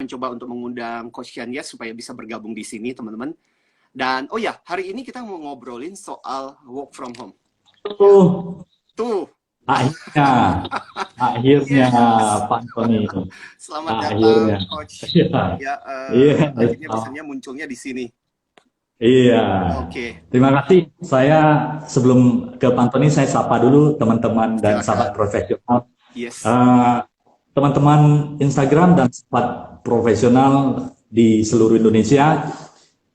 mencoba untuk mengundang Coach Yanyet supaya bisa bergabung di sini, teman-teman. Dan, oh ya, hari ini kita mau ngobrolin soal work from home. Oh, Tuh. akhirnya, akhirnya Yes. Pak Tony, Selamat akhirnya. datang, Coach. Iya, Ya, iya, akhirnya bisanya munculnya di sini. iya. Oke, Terima kasih. Saya sebelum ke Pak Tony, saya sapa dulu teman-teman dan sahabat silakan. profesional. Yes. Eh, Teman-teman Instagram dan sahabat profesional di seluruh Indonesia.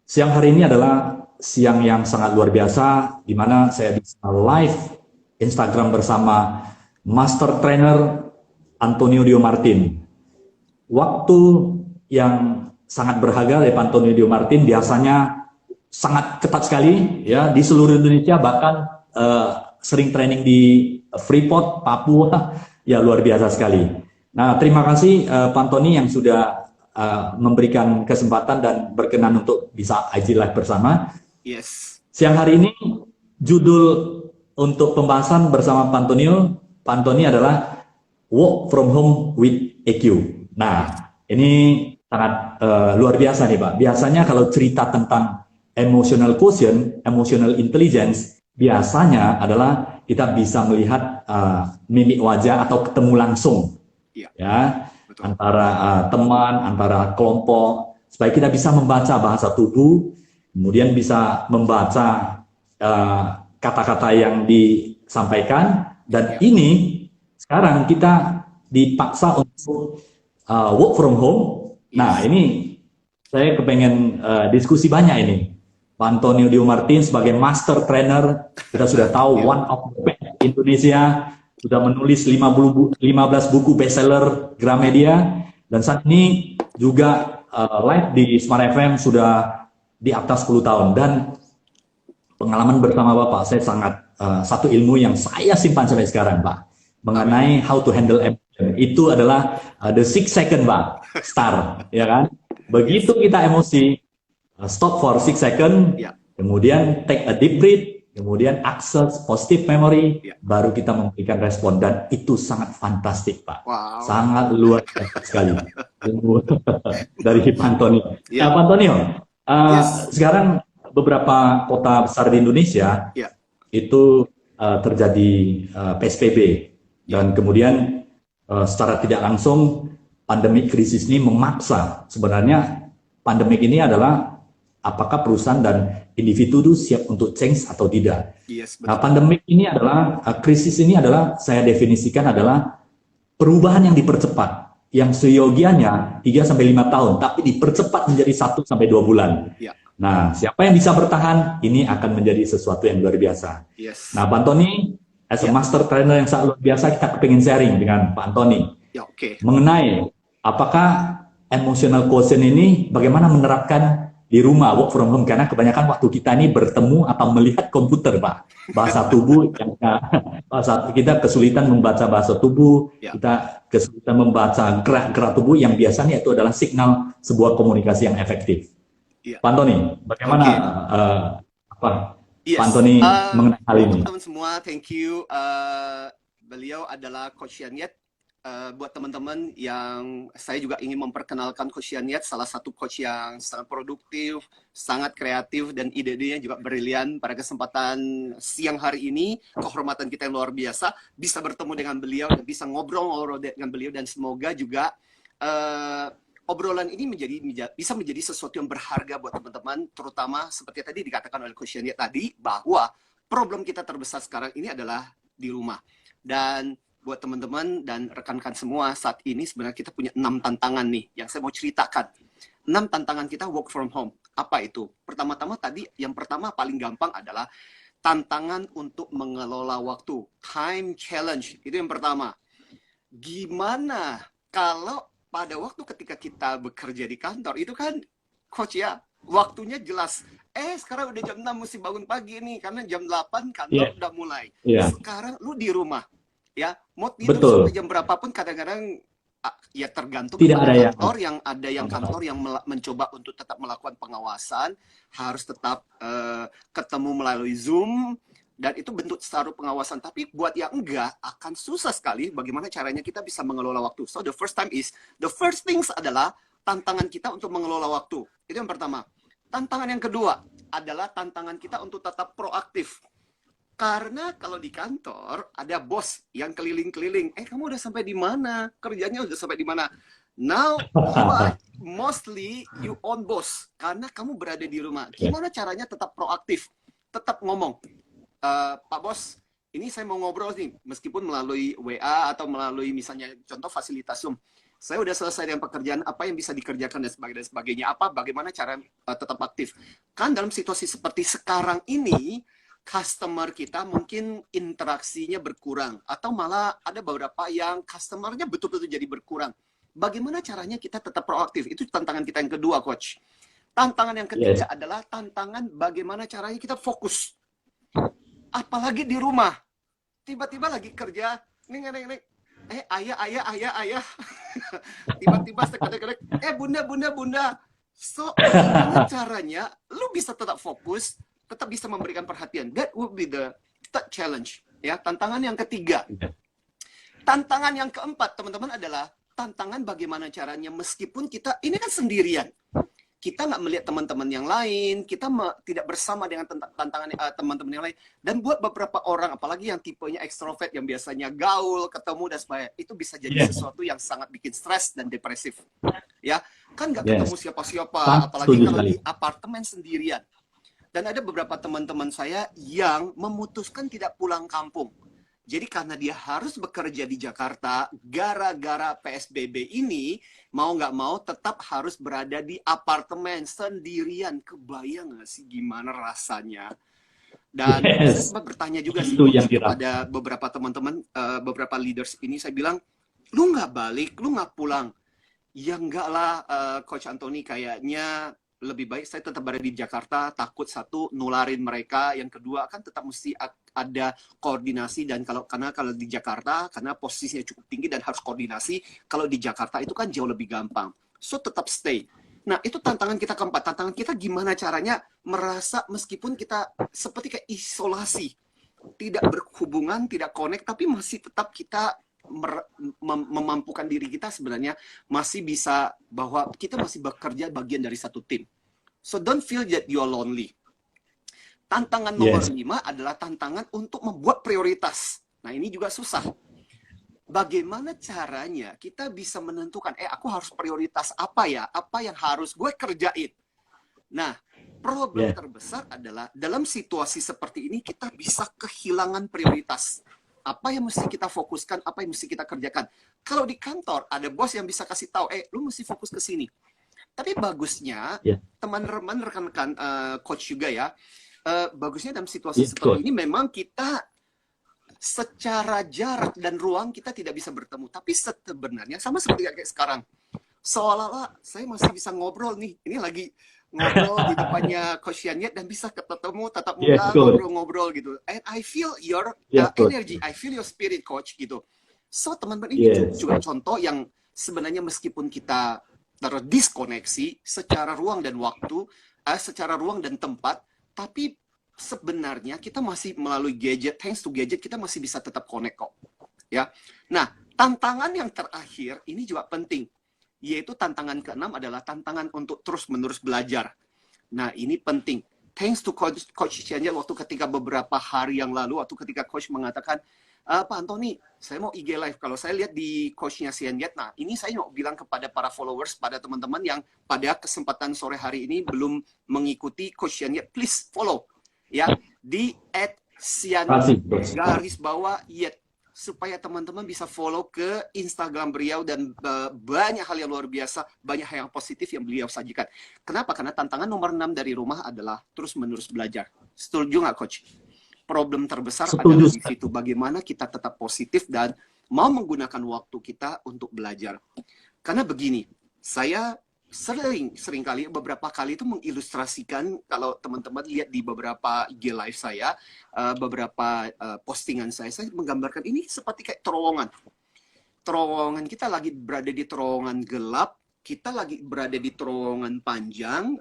Siang hari ini adalah siang yang sangat luar biasa, di mana saya bisa live Instagram bersama Master Trainer Antonio Dio Martin. Waktu yang sangat berharga dari Pak Antonio Dio Martin, biasanya sangat ketat sekali ya di seluruh Indonesia, bahkan sering training di Freeport, Papua, ya luar biasa sekali. Nah, terima kasih Pak Antoni yang sudah memberikan kesempatan dan berkenan untuk bisa IG Live bersama. Yes. Siang hari ini judul untuk pembahasan bersama Pak Antoni adalah Work from Home with EQ. Nah, ini sangat luar biasa nih Pak. Biasanya kalau cerita tentang emotional quotient, emotional intelligence, biasanya adalah kita bisa melihat mimik wajah atau ketemu langsung, ya, betul, antara teman, antara kelompok, supaya kita bisa membaca bahasa tubuh, kemudian bisa membaca kata-kata yang disampaikan, dan ini sekarang kita dipaksa untuk work from home. Nah, ini saya kepengen diskusi banyak ini. Pak Antonio Dio Martin sebagai master trainer, kita sudah tahu one of the best Indonesia, sudah menulis 15 buku bestseller Gramedia, dan saat ini juga live di Smart FM sudah di atas 10 tahun. Dan pengalaman bersama Bapak, saya sangat satu ilmu yang saya simpan sampai sekarang, Pak, mengenai how to handle emotion. Itu adalah the 6 second, Pak, start, ya kan? Begitu kita emosi, stop for 6 second, kemudian take a deep breath, kemudian access positive memory, baru kita memberikan respon, dan itu sangat fantastik, Pak. Wow. Sangat luar biasa sekali dari Pak Antonio. Nah, Pak Antonio, sekarang beberapa kota besar di Indonesia itu terjadi PSBB, dan kemudian secara tidak langsung pandemi krisis ini memaksa, sebenarnya pandemik ini adalah apakah perusahaan dan individu siap untuk change atau tidak. Nah, pandemik ini adalah, krisis ini adalah, saya definisikan adalah perubahan yang dipercepat, yang seyogianya 3-5 tahun, tapi dipercepat menjadi 1-2 bulan. Nah, siapa yang bisa bertahan, ini akan menjadi sesuatu yang luar biasa. Nah, Pak Antoni, as a master trainer yang sangat luar biasa, kita kepingin sharing dengan Pak Antoni mengenai apakah emotional quotient ini bagaimana menerapkan di rumah, work from home, karena kebanyakan waktu kita ini bertemu atau melihat komputer, Pak. Bahasa tubuh, kita kesulitan membaca bahasa tubuh, kita kesulitan membaca gerak-gerak tubuh yang biasanya itu adalah signal sebuah komunikasi yang efektif. Pak Antoni, bagaimana Pak Antoni mengenai hal ini? Teman-teman semua, thank you. Beliau adalah Coach Yanyet. Buat teman-teman yang saya juga ingin memperkenalkan Coach Yanyet, salah satu coach yang sangat produktif, sangat kreatif, dan ide-idenya juga brilian. Pada kesempatan siang hari ini, kehormatan kita yang luar biasa, bisa bertemu dengan beliau, dan bisa ngobrol dengan beliau, dan semoga juga obrolan ini bisa menjadi sesuatu yang berharga buat teman-teman, terutama seperti tadi dikatakan oleh Coach Yanyet tadi, bahwa problem kita terbesar sekarang ini adalah di rumah. Dan buat teman-teman dan rekan-rekan semua, saat ini sebenarnya kita punya 6 tantangan nih yang saya mau ceritakan. 6 tantangan kita work from home. Apa itu? Pertama-tama tadi, yang pertama paling gampang adalah tantangan untuk mengelola waktu. Time challenge, itu yang pertama. Gimana kalau pada waktu ketika kita bekerja di kantor, itu kan coach ya, waktunya jelas. Sekarang udah jam 6 mesti bangun pagi nih, karena jam 8 kantor udah mulai. Sekarang lu di rumah. Ya, mau tidur sampai jam berapapun, kadang-kadang ya tergantung kantor yang ada, yang kantor yang mencoba untuk tetap melakukan pengawasan, harus tetap ketemu melalui Zoom, dan itu bentuk seluruh pengawasan. Tapi buat yang enggak, akan susah sekali bagaimana caranya kita bisa mengelola waktu. So the first things adalah tantangan kita untuk mengelola waktu. Itu yang pertama. Tantangan yang kedua adalah tantangan kita untuk tetap proaktif. Karena kalau di kantor ada bos yang keliling-keliling, kamu udah sampai di mana? Kerjanya udah sampai di mana? Now you are mostly you own boss karena kamu berada di rumah. Gimana caranya tetap proaktif? Tetap ngomong, Pak Bos, ini saya mau ngobrol nih, meskipun melalui WA atau melalui misalnya contoh fasilitas Zoom. Saya udah selesai dengan pekerjaan, apa yang bisa dikerjakan dan sebagainya. Bagaimana cara tetap aktif? Kan dalam situasi seperti sekarang ini, customer kita mungkin interaksinya berkurang atau malah ada beberapa yang customernya betul-betul jadi berkurang. Bagaimana caranya kita tetap proaktif? Itu tantangan kita yang kedua, Coach. Tantangan yang ketiga adalah tantangan bagaimana caranya kita fokus. Apalagi di rumah. Tiba-tiba lagi kerja, nih. Ayah. Tiba-tiba sekadang-kadang, bunda. So, bagaimana caranya lu bisa tetap fokus, tetap bisa memberikan perhatian. That would be the third challenge. Ya, tantangan yang ketiga. Tantangan yang keempat, teman-teman, adalah tantangan bagaimana caranya meskipun kita ini kan sendirian. Kita nggak melihat teman-teman yang lain, kita tidak bersama dengan tantangan teman-teman yang lain. Dan buat beberapa orang, apalagi yang tipenya ekstrovert, yang biasanya gaul, ketemu, dan sebagainya, itu bisa jadi sesuatu yang sangat bikin stres dan depresif. Ya, kan nggak ketemu siapa-siapa, apalagi kalau di apartemen sendirian. Dan ada beberapa teman-teman saya yang memutuskan tidak pulang kampung. Jadi karena dia harus bekerja di Jakarta, gara-gara PSBB ini, mau nggak mau tetap harus berada di apartemen sendirian. Kebayang nggak sih gimana rasanya? Dan saya sempat bertanya juga sih kepada beberapa teman-teman, beberapa leaders ini, saya bilang, lu nggak balik, lu nggak pulang. Ya enggak lah, Coach Anthony, kayaknya lebih baik saya tetap berada di Jakarta, takut satu nularin mereka, yang kedua kan tetap mesti ada koordinasi, dan karena kalau di Jakarta karena posisinya cukup tinggi dan harus koordinasi, kalau di Jakarta itu kan jauh lebih gampang. So tetap stay. Nah, itu tantangan kita keempat. Tantangan kita gimana caranya merasa meskipun kita seperti kayak isolasi, tidak berhubungan, tidak connect, tapi masih tetap kita memampukan diri kita sebenarnya masih bisa, bahwa kita masih bekerja bagian dari satu tim. So don't feel that you are lonely. Tantangan nomor 5 adalah tantangan untuk membuat prioritas. Nah, ini juga susah. Bagaimana caranya kita bisa menentukan, aku harus prioritas apa ya? Apa yang harus gue kerjain? Nah, problem terbesar adalah dalam situasi seperti ini kita bisa kehilangan prioritas. Apa yang mesti kita fokuskan, apa yang mesti kita kerjakan. Kalau di kantor, ada bos yang bisa kasih tahu, lu mesti fokus ke sini. Tapi bagusnya, teman-teman, rekan-rekan coach juga ya, bagusnya dalam situasi seperti ini, memang kita secara jarak dan ruang kita tidak bisa bertemu. Tapi sebenarnya, sama seperti kayak sekarang, seolah-olah saya masih bisa ngobrol nih. Ini lagi ngobrol di depannya Coach Yanyet dan bisa ketemu tatap muka, ngobrol-ngobrol gitu. And I feel your energy, I feel your spirit, Coach, gitu. So teman-teman, ini juga contoh yang sebenarnya meskipun kita terdiskoneksi secara ruang dan waktu, secara ruang dan tempat, tapi sebenarnya kita masih melalui gadget, thanks to gadget, kita masih bisa tetap connect kok. Ya. Nah, tantangan yang terakhir ini juga penting, yaitu tantangan ke-6 adalah tantangan untuk terus-menerus belajar. Nah, ini penting. Thanks to Coach Yanyet, waktu ketika beberapa hari yang lalu, waktu ketika Coach mengatakan, Pak Anthony, saya mau IG Live. Kalau saya lihat di Coach-nya Yanyet, nah ini saya mau bilang kepada para followers, pada teman-teman yang pada kesempatan sore hari ini belum mengikuti Coach Yanyet, please follow. Ya, di @Sianyet_Yet. Supaya teman-teman bisa follow ke Instagram beliau dan banyak hal yang luar biasa, banyak hal yang positif yang beliau sajikan. Kenapa? Karena tantangan nomor 6 dari rumah adalah terus-menerus belajar. Setuju nggak, Coach? Problem terbesar adalah di situ, bagaimana kita tetap positif dan mau menggunakan waktu kita untuk belajar. Karena begini, saya seringkali beberapa kali itu mengilustrasikan, kalau teman-teman lihat di beberapa IG live saya, beberapa postingan saya menggambarkan ini seperti kayak terowongan. Terowongan, kita lagi berada di terowongan gelap, kita lagi berada di terowongan panjang,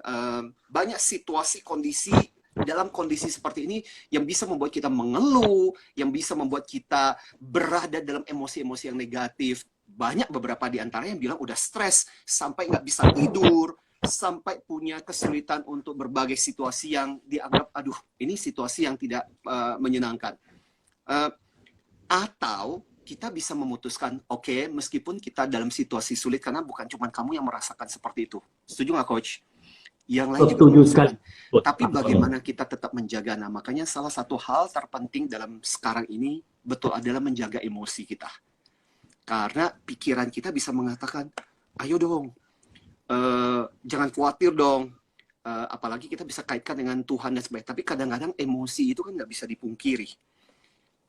banyak situasi, kondisi, dalam kondisi seperti ini yang bisa membuat kita mengeluh, yang bisa membuat kita berada dalam emosi-emosi yang negatif. banyak beberapa di antara yang bilang udah stres, sampai nggak bisa tidur, sampai punya kesulitan untuk berbagai situasi yang dianggap, aduh, ini situasi yang tidak menyenangkan. Uh, atau kita bisa memutuskan, oke, meskipun kita dalam situasi sulit, karena bukan cuma kamu yang merasakan seperti itu. Setuju nggak, Coach? Yang lain juga Setuju sekali. merasakan. Tapi bagaimana kita tetap menjaga? Nah, makanya salah satu hal terpenting dalam sekarang ini betul adalah menjaga emosi kita. Karena pikiran kita bisa mengatakan, ayo dong, jangan khawatir dong. Apalagi kita bisa kaitkan dengan Tuhan dan sebagainya. Tapi kadang-kadang emosi itu kan nggak bisa dipungkiri.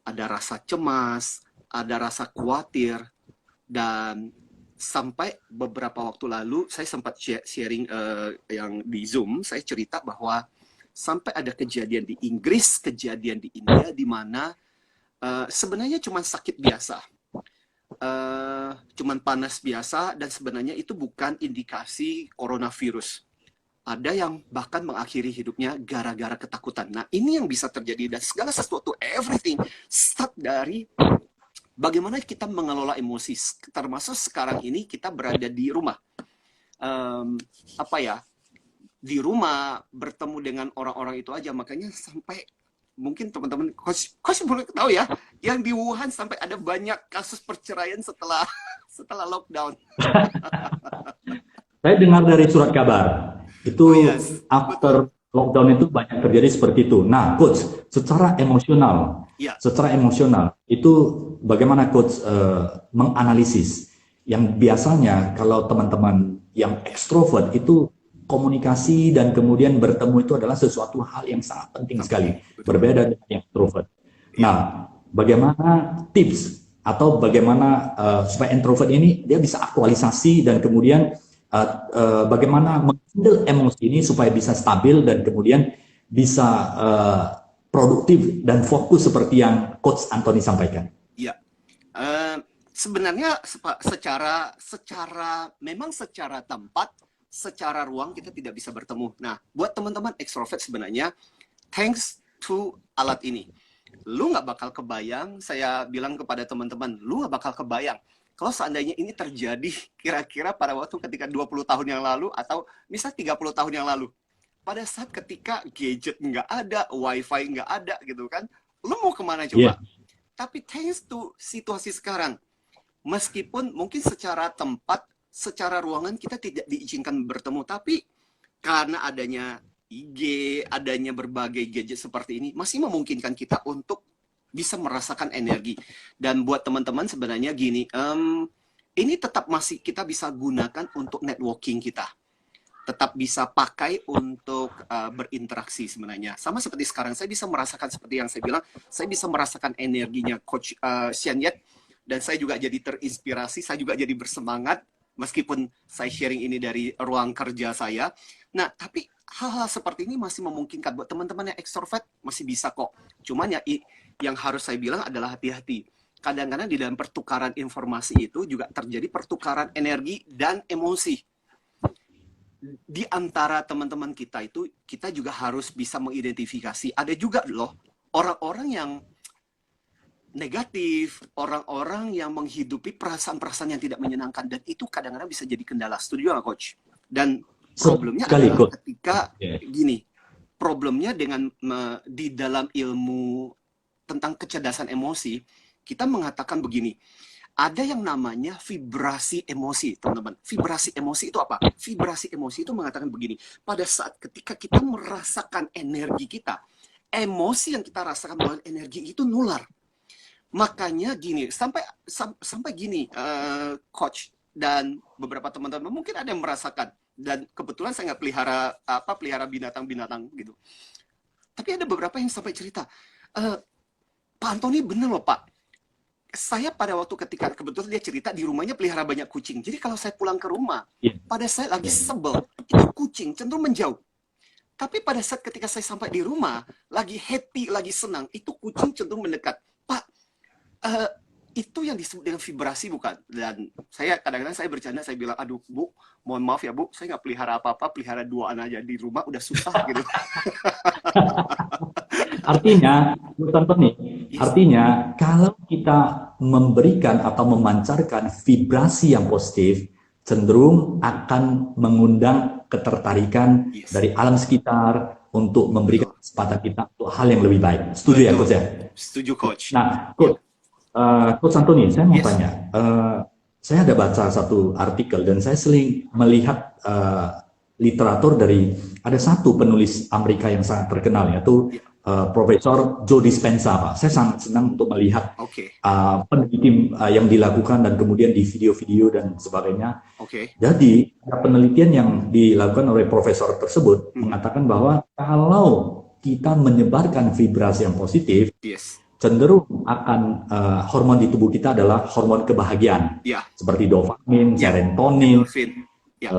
Ada rasa cemas, ada rasa khawatir, dan sampai beberapa waktu lalu saya sempat sharing yang di Zoom, saya cerita bahwa sampai ada kejadian di Inggris, kejadian di India, di mana sebenarnya cuma sakit biasa, cuman panas biasa, dan sebenarnya itu bukan indikasi coronavirus. Ada yang bahkan mengakhiri hidupnya gara-gara ketakutan. Nah, ini yang bisa terjadi, dan segala sesuatu, everything start dari bagaimana kita mengelola emosi. Termasuk sekarang ini kita berada di rumah. Di rumah bertemu dengan orang-orang itu aja. Makanya sampai mungkin teman-teman, Coach boleh tahu ya, yang di Wuhan sampai ada banyak kasus perceraian setelah lockdown. Saya dengar dari surat kabar, itu after lockdown itu banyak terjadi seperti itu. Nah, Coach, secara emosional, itu bagaimana Coach menganalisis? Yang biasanya kalau teman-teman yang ekstrovert itu komunikasi dan kemudian bertemu itu adalah sesuatu hal yang sangat penting sekali, berbeda dengan yang introvert. Nah, bagaimana tips atau bagaimana supaya introvert ini dia bisa aktualisasi dan kemudian bagaimana menghandle emosi ini supaya bisa stabil dan kemudian bisa produktif dan fokus seperti yang Coach Anthony sampaikan. Iya, sebenarnya secara tempat, secara ruang kita tidak bisa bertemu. Nah, buat teman-teman ekstrovert sebenarnya, thanks to alat ini, lu nggak bakal kebayang. Saya bilang kepada teman-teman, lu nggak bakal kebayang kalau seandainya ini terjadi kira-kira pada waktu ketika 20 tahun yang lalu, atau misal 30 tahun yang lalu. Pada saat ketika gadget nggak ada, wifi nggak ada gitu kan, lu mau kemana coba? Tapi thanks to situasi sekarang, meskipun mungkin secara tempat, secara ruangan kita tidak diizinkan bertemu, tapi karena adanya IG, adanya berbagai gadget seperti ini, masih memungkinkan kita untuk bisa merasakan energi. Dan buat teman-teman sebenarnya gini, ini tetap masih kita bisa gunakan untuk networking kita. Tetap bisa pakai untuk berinteraksi sebenarnya. Sama seperti sekarang, saya bisa merasakan seperti yang saya bilang, saya bisa merasakan energinya Coach Xian Yet, dan saya juga jadi terinspirasi, saya juga jadi bersemangat, meskipun saya sharing ini dari ruang kerja saya. Nah, tapi hal-hal seperti ini masih memungkinkan buat teman-teman yang ekstrovert, masih bisa kok. Cuman ya yang harus saya bilang adalah hati-hati. Kadang-kadang di dalam pertukaran informasi itu juga terjadi pertukaran energi dan emosi. Di antara teman-teman kita itu, kita juga harus bisa mengidentifikasi. Ada juga loh orang-orang yang negatif, orang-orang yang menghidupi perasaan-perasaan yang tidak menyenangkan, dan itu kadang-kadang bisa jadi kendala. Setuju nggak, Coach? Dan problemnya adalah ketika gini, problemnya dengan di dalam ilmu tentang kecerdasan emosi, kita mengatakan begini, ada yang namanya vibrasi emosi, teman-teman. Vibrasi emosi itu apa? Vibrasi emosi itu mengatakan begini, pada saat ketika kita merasakan energi kita, emosi yang kita rasakan melalui energi itu nular. Makanya gini, sampai gini, Coach dan beberapa teman-teman mungkin ada yang merasakan, dan kebetulan saya nggak pelihara binatang-binatang gitu. Tapi ada beberapa yang sampai cerita, Pak Anthony bener loh Pak, saya pada waktu ketika kebetulan dia cerita di rumahnya pelihara banyak kucing. Jadi kalau saya pulang ke rumah, pada saya lagi sebel, itu kucing cenderung menjauh. Tapi pada saat ketika saya sampai di rumah, lagi happy, lagi senang, itu kucing cenderung mendekat. Pak, itu yang disebut dengan vibrasi bukan? Dan saya kadang-kadang saya bercanda, saya bilang, aduh Bu, mohon maaf ya Bu, saya nggak pelihara apa-apa, pelihara 2 anak aja di rumah udah susah gitu. Artinya, artinya kalau kita memberikan atau memancarkan vibrasi yang positif, cenderung akan mengundang ketertarikan Yes. dari alam sekitar untuk memberikan Betul. kesempatan kita untuk hal yang lebih baik. Setuju ya, Betul. Coach ya? Setuju, Coach. Nah, Ya. Coach Antoni, saya mau Yes. tanya. Saya ada baca satu artikel dan saya sering melihat literatur dari ada satu penulis Amerika yang sangat terkenal, yaitu Ya. Profesor Joe Dispenza, Pak. Saya sangat senang untuk melihat Oke. penelitian yang dilakukan dan kemudian di video-video dan sebagainya. Oke. Jadi, ada penelitian yang dilakukan oleh profesor tersebut mengatakan bahwa kalau kita menyebarkan vibrasi yang positif, Yes. cenderung akan hormon di tubuh kita adalah hormon kebahagiaan, Ya. seperti dopamin, Ya. serotonin, Endorfin. Ya.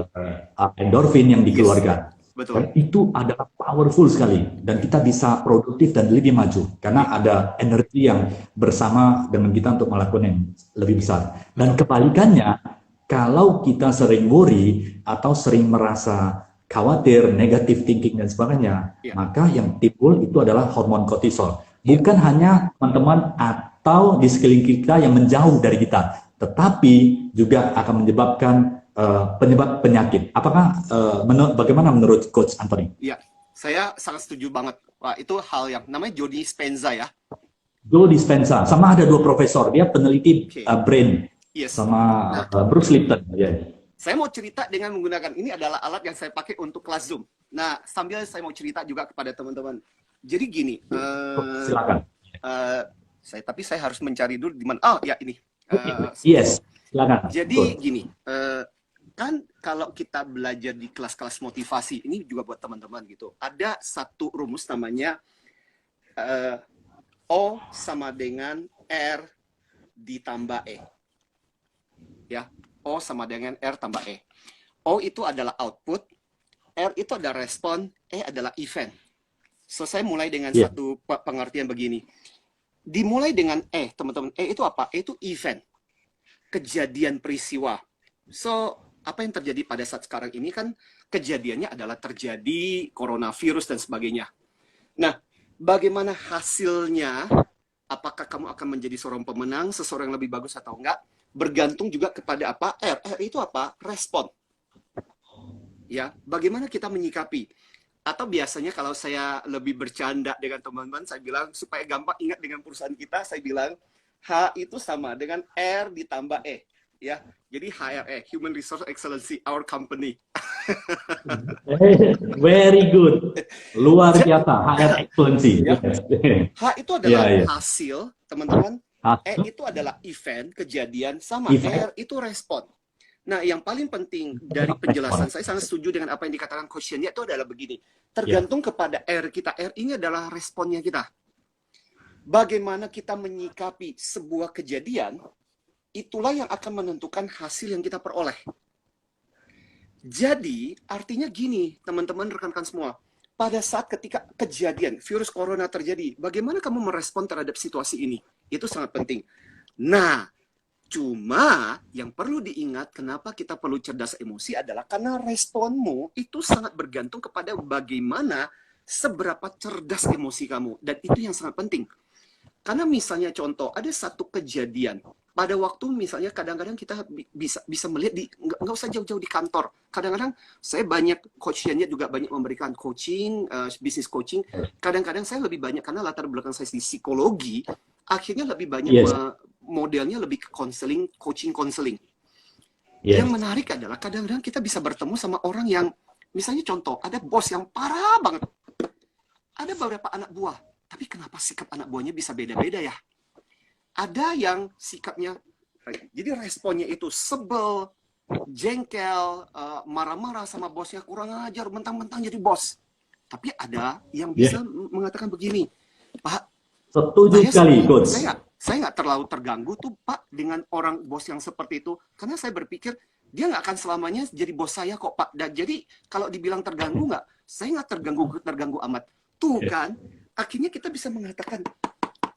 endorfin yang dikeluarkan. Betul. Dan itu adalah powerful sekali dan kita bisa produktif dan lebih maju karena ada energi yang bersama dengan kita untuk melakukan yang lebih besar. Dan kebalikannya, kalau kita sering worry atau sering merasa khawatir, negative thinking dan sebagainya, Ya. maka yang timbul itu adalah hormon kortisol. Bukan hanya teman-teman atau di sekeliling kita yang menjauh dari kita, tetapi juga akan menyebabkan penyebab penyakit. Apakah bagaimana menurut Coach Anthony? Ya, saya sangat setuju banget. Wah, itu hal yang namanya Joe Dispenza ya. Joe Dispenza, sama ada dua profesor, dia peneliti brain, Yes. sama Bruce Lipton. Yeah. Saya mau cerita dengan menggunakan ini adalah alat yang saya pakai untuk kelas Zoom. Nah, sambil saya mau cerita juga kepada teman-teman. Jadi gini, Silakan. tapi saya harus mencari dulu di mana. Oh ya ini. Yes, silakan. Jadi gini, kan kalau kita belajar di kelas-kelas motivasi ini juga buat teman-teman gitu, ada satu rumus namanya O sama dengan R ditambah E, ya. O sama dengan R tambah E. O itu adalah output, R itu adalah respon, E adalah event. So saya mulai dengan satu pengertian begini. Dimulai dengan E, teman-teman. E itu apa? E itu event, kejadian peristiwa. So apa yang terjadi pada saat sekarang ini kan kejadiannya adalah terjadi coronavirus dan sebagainya. Nah, bagaimana hasilnya? Apakah kamu akan menjadi seorang pemenang, seseorang yang lebih bagus atau enggak? Bergantung juga kepada apa? R. R itu apa? Respon. Ya, bagaimana kita menyikapi? Atau biasanya kalau saya lebih bercanda dengan teman-teman, saya bilang supaya gampang ingat dengan perusahaan kita, saya bilang H itu sama dengan R ditambah E. Ya, jadi HRE, Human Resource Excellency, our company. Very good, luar biasa, HR Excellency. Ya. H itu adalah hasil, teman-teman. E itu adalah event, kejadian, sama R itu respon. Nah, yang paling penting dari penjelasan, saya sangat setuju dengan apa yang dikatakan Coach Yenya, itu adalah begini. Tergantung kepada R kita. R ini adalah responnya kita. Bagaimana kita menyikapi sebuah kejadian, itulah yang akan menentukan hasil yang kita peroleh. Jadi, artinya gini, teman-teman, rekan-rekan semua. Pada saat ketika kejadian virus corona terjadi, bagaimana kamu merespon terhadap situasi ini? Itu sangat penting. Nah, cuma yang perlu diingat kenapa kita perlu cerdas emosi adalah karena responmu itu sangat bergantung kepada bagaimana seberapa cerdas emosi kamu. Dan itu yang sangat penting. Karena misalnya contoh, ada satu kejadian. Pada waktu misalnya kadang-kadang kita bisa melihat nggak usah jauh-jauh di kantor. Kadang-kadang saya banyak coachnya juga banyak memberikan coaching, bisnis coaching. Kadang-kadang saya lebih banyak karena latar belakang saya di psikologi, akhirnya lebih banyak modelnya lebih ke counseling, coaching counseling. Yang menarik adalah kadang-kadang kita bisa bertemu sama orang yang misalnya contoh ada bos yang parah banget, ada beberapa anak buah, tapi kenapa sikap anak buahnya bisa beda-beda ya? Ada yang sikapnya, jadi responnya itu sebel, jengkel, marah-marah sama bosnya, kurang ajar, mentang-mentang jadi bos. Tapi ada yang bisa mengatakan begini, Pak, setuju sekali, Coach. Saya nggak terlalu terganggu tuh, Pak, dengan orang bos yang seperti itu. Karena saya berpikir, dia nggak akan selamanya jadi bos saya kok, Pak. Dan jadi, kalau dibilang terganggu nggak, saya nggak terganggu amat. Tuh kan, akhirnya kita bisa mengatakan,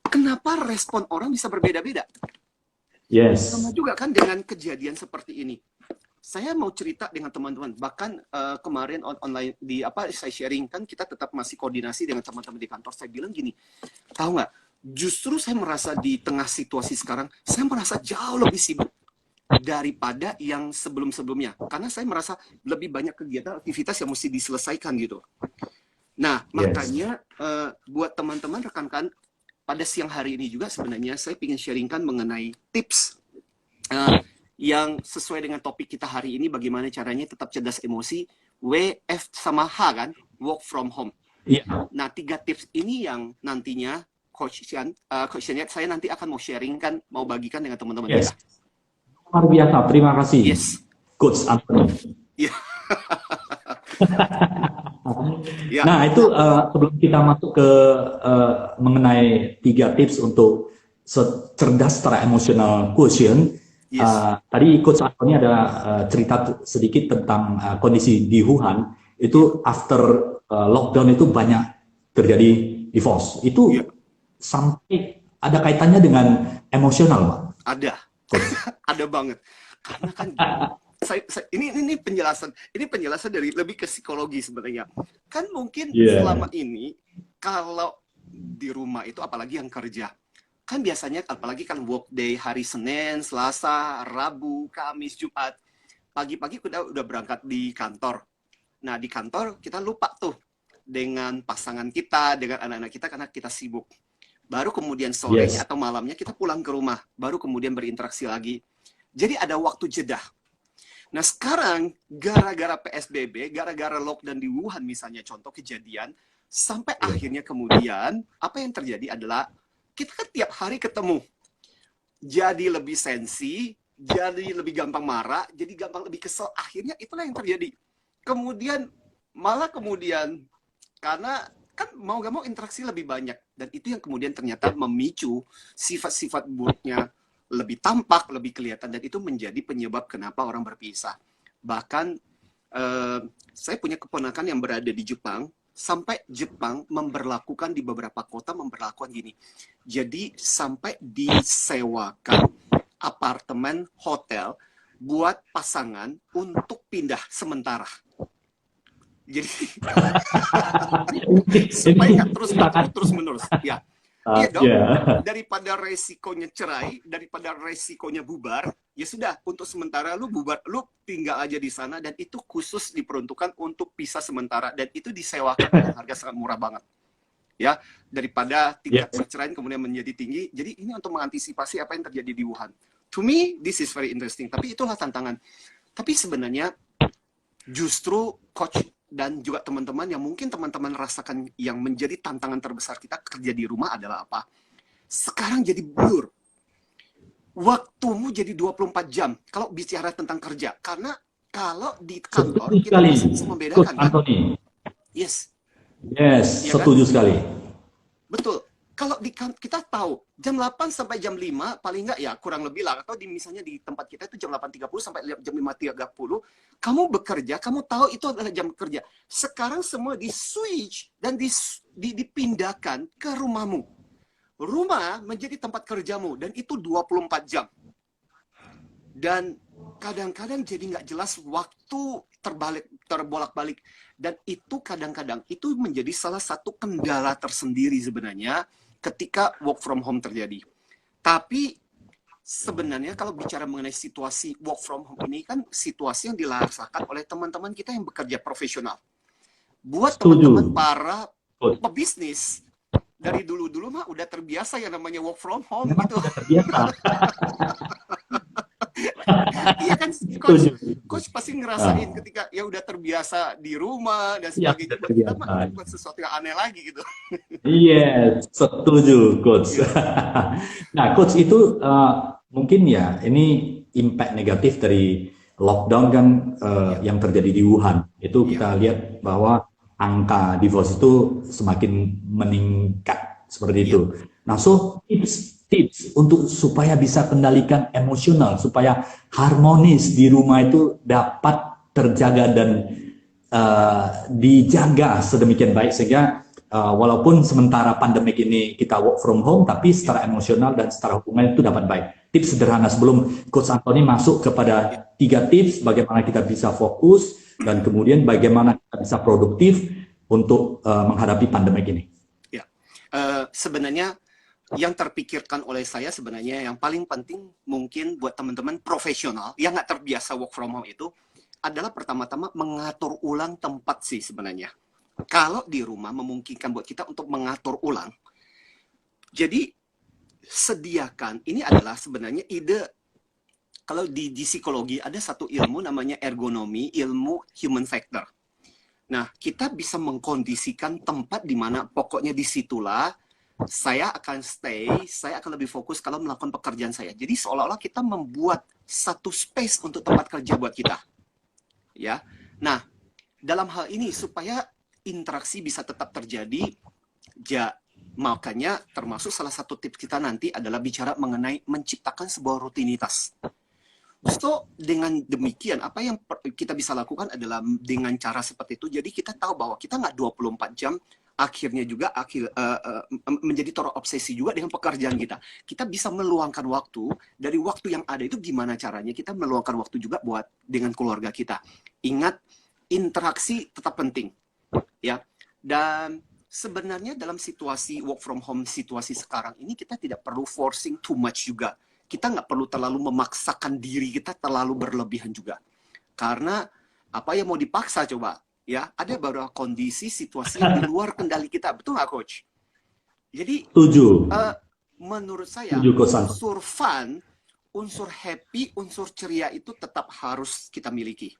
kenapa respon orang bisa berbeda-beda? Sama juga kan dengan kejadian seperti ini. Saya mau cerita dengan teman-teman. Bahkan kemarin online saya sharing kan kita tetap masih koordinasi dengan teman-teman di kantor. Saya bilang gini, tahu nggak? Justru saya merasa di tengah situasi sekarang, saya merasa jauh lebih sibuk daripada yang sebelum-sebelumnya. Karena saya merasa lebih banyak kegiatan, aktivitas yang mesti diselesaikan gitu. Nah, makanya buat teman-teman, rekan-rekan, pada siang hari ini juga sebenarnya saya ingin sharingkan mengenai tips yang sesuai dengan topik kita hari ini, bagaimana caranya tetap cerdas emosi, WF sama H kan, work from home. Nah, 3 tips ini yang nantinya Coach Yat, saya nanti akan mau sharingkan, mau bagikan dengan teman-teman kita. Luar biasa, terima kasih, Coach Anthony. Nah, itu sebelum kita masuk ke mengenai 3 tips untuk cerdas secara emosional quotient, tadi Coach Anthony ada cerita sedikit tentang kondisi di Wuhan. Itu after lockdown itu banyak terjadi divorce. Itu sampai ada kaitannya dengan emosional, Pak? Ada. Ada banget. Karena kan ini penjelasan dari lebih ke psikologi sebenarnya. Kan mungkin selama ini kalau di rumah itu, apalagi yang kerja, kan biasanya apalagi kan work day hari Senin, Selasa, Rabu, Kamis, Jumat, pagi-pagi udah berangkat di kantor. Nah, di kantor kita lupa tuh dengan pasangan kita, dengan anak-anak kita karena kita sibuk. Baru kemudian sorenya atau malamnya kita pulang ke rumah, baru kemudian berinteraksi lagi. Jadi ada waktu jeda. Nah, sekarang gara-gara PSBB, gara-gara lockdown di Wuhan misalnya, contoh kejadian, sampai akhirnya kemudian apa yang terjadi adalah kita kan tiap hari ketemu. Jadi lebih sensi, jadi lebih gampang marah, jadi gampang lebih kesel. Akhirnya itulah yang terjadi. Kemudian karena kan mau gak mau interaksi lebih banyak, dan itu yang kemudian ternyata memicu sifat-sifat buruknya lebih tampak, lebih kelihatan, dan itu menjadi penyebab kenapa orang berpisah. Bahkan saya punya keponakan yang berada di Jepang, sampai Jepang memberlakukan di beberapa kota memberlakukan gini. Jadi sampai disewakan apartemen hotel buat pasangan untuk pindah sementara. Jadi supaya nggak terus menerus. Iya dong. Daripada resikonya cerai, daripada resikonya bubar, ya sudah, untuk sementara lu bubar, lu tinggal aja di sana, dan itu khusus diperuntukkan untuk pisah sementara, dan itu disewakan dengan harga sangat murah banget. Ya, daripada tingkat perceraian kemudian menjadi tinggi. Jadi ini untuk mengantisipasi apa yang terjadi di Wuhan. To me, this is very interesting. Tapi itulah tantangan. Tapi sebenarnya justru coach dan juga teman-teman yang mungkin teman-teman rasakan yang menjadi tantangan terbesar kita kerja di rumah adalah apa? Sekarang jadi blur. Waktumu jadi 24 jam kalau bicara tentang kerja. Karena kalau di kantor kita masih bisa membedakan, kan? Yes, setuju sekali. Betul. Kalau kita tahu jam 8 sampai jam 5 paling nggak ya kurang lebih lah, atau misalnya di tempat kita itu jam 8.30 sampai jam 5.30 kamu bekerja, kamu tahu itu adalah jam kerja. Sekarang semua di switch dan dipindahkan ke rumahmu. Rumah menjadi tempat kerjamu, dan itu 24 jam. Dan kadang-kadang jadi nggak jelas waktu terbolak-balik, dan itu kadang-kadang itu menjadi salah satu kendala tersendiri sebenarnya ketika work from home terjadi. Tapi sebenarnya kalau bicara mengenai situasi work from home ini kan situasi yang dirasakan oleh teman-teman kita yang bekerja profesional. Buat teman-teman para pebisnis, dari dulu-dulu mah udah terbiasa yang namanya work from home gitu. Iya kan, coach pasti ngerasain ketika ya udah terbiasa di rumah dan sebagainya. Kita mah buat sesuatu yang aneh lagi gitu. Iya, setuju, coach. Nah, coach, itu mungkin ya ini impact negatif dari lockdown kan yang terjadi di Wuhan. Itu kita lihat bahwa angka divorce itu semakin meningkat seperti itu. Nah, so tips untuk supaya bisa kendalikan emosional, supaya harmonis di rumah itu dapat terjaga dan dijaga sedemikian baik sehingga walaupun sementara pandemik ini kita work from home, tapi secara emosional dan secara hubungan itu dapat baik. Tips sederhana sebelum Coach Anthony masuk kepada 3 tips bagaimana kita bisa fokus dan kemudian bagaimana kita bisa produktif untuk menghadapi pandemik ini. Ya, sebenarnya yang terpikirkan oleh saya sebenarnya yang paling penting mungkin buat teman-teman profesional yang nggak terbiasa work from home itu adalah pertama-tama mengatur ulang tempat sih sebenarnya. Kalau di rumah memungkinkan buat kita untuk mengatur ulang, jadi sediakan, ini adalah sebenarnya ide, kalau di psikologi ada satu ilmu namanya ergonomi, ilmu human factor. Nah, kita bisa mengkondisikan tempat di mana pokoknya disitulah saya akan stay, saya akan lebih fokus kalau melakukan pekerjaan saya. Jadi seolah-olah kita membuat satu space untuk tempat kerja buat kita. Ya. Nah, dalam hal ini supaya interaksi bisa tetap terjadi, makanya termasuk salah satu tips kita nanti adalah bicara mengenai menciptakan sebuah rutinitas. So, dengan demikian, apa yang kita bisa lakukan adalah dengan cara seperti itu, jadi kita tahu bahwa kita nggak 24 jam, akhirnya juga menjadi terobsesi juga dengan pekerjaan kita. Kita bisa meluangkan waktu, dari waktu yang ada itu gimana caranya kita meluangkan waktu juga buat dengan keluarga kita. Ingat, interaksi tetap penting. Ya. Dan sebenarnya dalam situasi work from home, situasi sekarang ini, kita tidak perlu forcing too much juga. Kita nggak perlu terlalu memaksakan diri kita terlalu berlebihan juga. Karena apa yang mau dipaksa coba, ya ada beberapa kondisi, situasi yang di luar kendali kita. Betul nggak, Coach? Jadi, menurut saya, unsur fun, unsur happy, unsur ceria itu tetap harus kita miliki.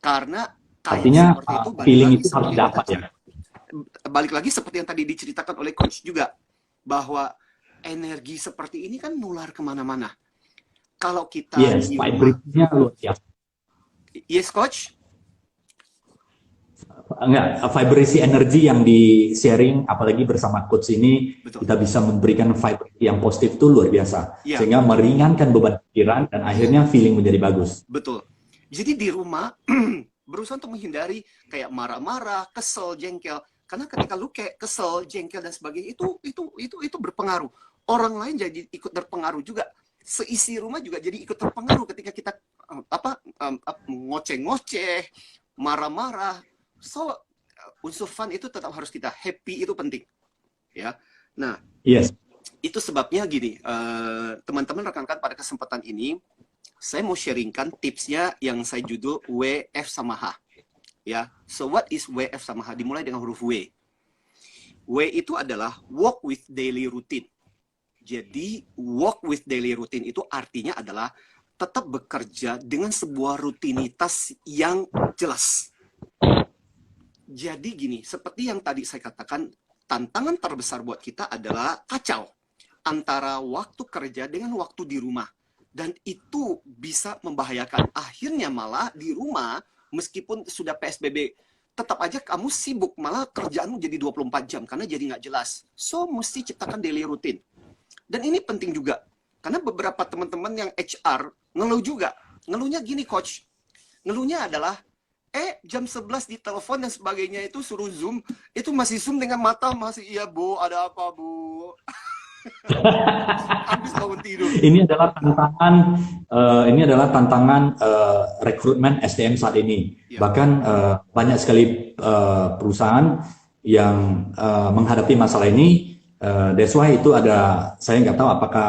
Karena artinya feeling itu harus dapat ya. Balik lagi seperti yang tadi diceritakan oleh Coach juga, bahwa energi seperti ini kan nular kemana-mana. Kalau kita vibrasinya luar biasa. Yes, Coach? Enggak, vibrasi energi yang di-sharing, apalagi bersama Coach ini, betul, kita bisa memberikan vibrasi yang positif itu luar biasa. Ya, sehingga meringankan beban pikiran dan akhirnya feeling menjadi bagus. Betul. Jadi di rumah, berusaha untuk menghindari kayak marah-marah, kesel, jengkel. Karena ketika lu kayak kesel, jengkel, dan sebagainya, itu berpengaruh. Orang lain jadi ikut terpengaruh juga. Seisi rumah juga jadi ikut terpengaruh ketika kita ngoceh-ngoceh, marah-marah. So, unsur fun itu tetap harus kita, happy itu penting. Ya. Nah, itu sebabnya gini, teman-teman rekan-rekan, pada kesempatan ini saya mau sharingkan tipsnya yang saya judul WF sama H. Ya. So, what is WF sama H? Dimulai dengan huruf W. W itu adalah work with daily routine. Jadi, work with daily routine itu artinya adalah tetap bekerja dengan sebuah rutinitas yang jelas. Jadi gini, seperti yang tadi saya katakan, tantangan terbesar buat kita adalah kacau antara waktu kerja dengan waktu di rumah. Dan itu bisa membahayakan. Akhirnya malah di rumah, meskipun sudah PSBB, tetap aja kamu sibuk, malah kerjaanmu jadi 24 jam, karena jadi nggak jelas. So, mesti ciptakan daily routine. Dan ini penting juga, karena beberapa teman-teman yang HR ngeluh juga. Ngeluhnya gini, Coach. Ngeluhnya adalah, jam 11 di telepon dan sebagainya itu suruh Zoom, itu masih Zoom dengan mata, masih, iya Bu, ada apa Bu? Habis bangun tidur. Ini adalah tantangan rekrutmen SDM saat ini. Ya. Bahkan banyak sekali perusahaan yang menghadapi masalah ini. That's why itu ada, saya nggak tahu apakah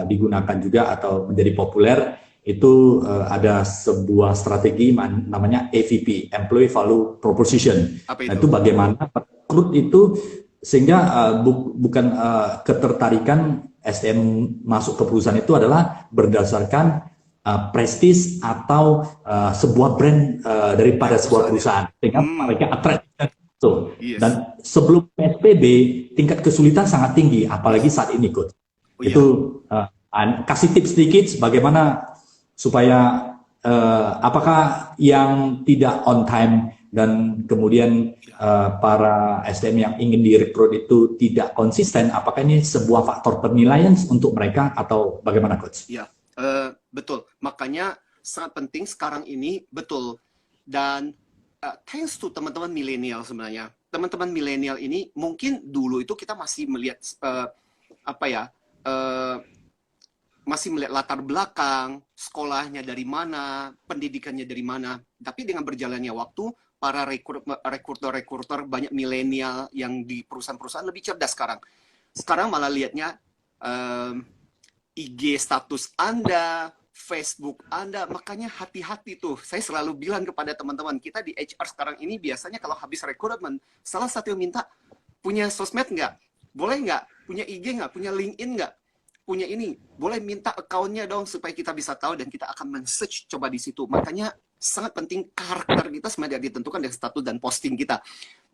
digunakan juga atau menjadi populer, itu ada sebuah strategi namanya AVP, Employee Value Proposition. Nah, itu bagaimana rekrut itu sehingga bukan ketertarikan SDM masuk ke perusahaan itu adalah berdasarkan prestis atau sebuah brand daripada sebuah perusahaan, sehingga mereka attract. Dan sebelum PSBB tingkat kesulitan sangat tinggi, apalagi saat ini, Coach. Itu kasih tips sedikit bagaimana supaya apakah yang tidak on time dan kemudian para SDM yang ingin direkrut itu tidak konsisten, apakah ini sebuah faktor penilaian untuk mereka atau bagaimana, Coach? Ya, betul. Makanya sangat penting sekarang ini, betul. Dan thanks to teman-teman milenial sebenarnya. Teman-teman milenial ini mungkin dulu itu kita masih melihat masih melihat latar belakang, sekolahnya dari mana, pendidikannya dari mana. Tapi dengan berjalannya waktu, para rekruter banyak milenial yang di perusahaan-perusahaan lebih cerdas sekarang. Sekarang malah lihatnya IG status Anda, Facebook Anda, makanya hati-hati tuh. Saya selalu bilang kepada teman-teman kita di HR sekarang ini biasanya kalau habis rekrutmen, salah satu yang minta, punya sosmed nggak? Boleh nggak? Punya IG nggak? Punya LinkedIn nggak? Punya ini, boleh minta account-nya dong supaya kita bisa tahu dan kita akan men-search coba di situ. Makanya sangat penting karakter kita sebenarnya ditentukan dari status dan posting kita.